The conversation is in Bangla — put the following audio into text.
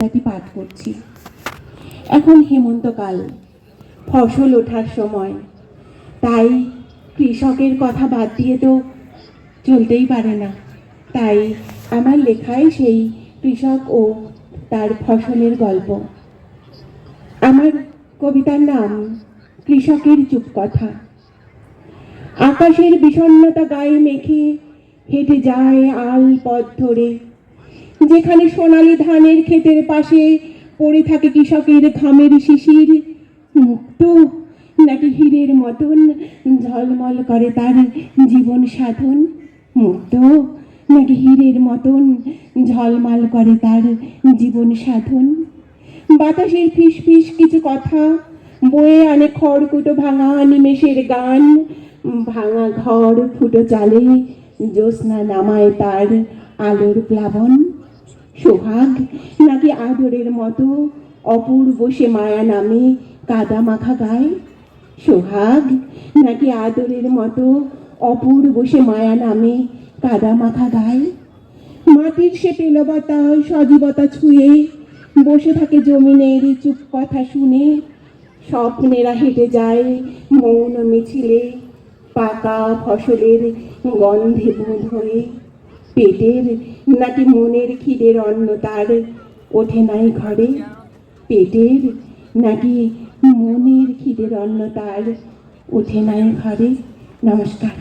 পাঠ করছি। এখন হেমন্তকাল, ফসল ওঠার সময়, তাই কৃষকের কথা বাদ দিয়ে তো চলতেই পারে না। তাই আমার লেখায় সেই কৃষক ও তার ফসলের গল্প। আমার কবিতার নাম কৃষকের চুপ কথা। আকাশের বিষণ্ণতা গায়ে মেখে হেঁটে যায় আল পথ ধরে, যেখানে সোনালী ধানের ক্ষেতের পাশে পড়ে থাকে কৃষকের ঘামের শিশির। মুক্ত নাকি হীরের মতন ঝলমল করে তার জীবন সাধন। মুক্ত নাকি হীরের মতন ঝলমল করে তার জীবন সাধন। বাতাসের ফিস ফিস কিছু কথা বয়ে আনে খড়কুটো ভাঙা নিমেষের গান। ভাঙা ঘর ফুটো চালে জ্যোৎস্না নামায় তার আলোর প্লাবন। সোহাগ নাকি আদরের মতো অপূর্ব সে মায়া নামে কাদা মাখা গায়ে। সোহাগ নাকি আদরের মতো অপূর্ব সে মায়া নামে কাদা মাখা গায়ে। মাটির সে পেলবতা সজীবতা ছুঁয়ে বসে থাকে জমিনের চুপ কথা শুনে। স্বপ্নেরা হেঁটে যায় মৌন মিছিলে পাকা ফসলের গন্ধে বুঁদ হয়ে। পেটের নাকি মনের খিদের অন্ন তার ওঠে নাই ঘরে। পেটের নাকি মনের খিদের অন্ন তার ওঠে নাই ঘরে। নমস্কার।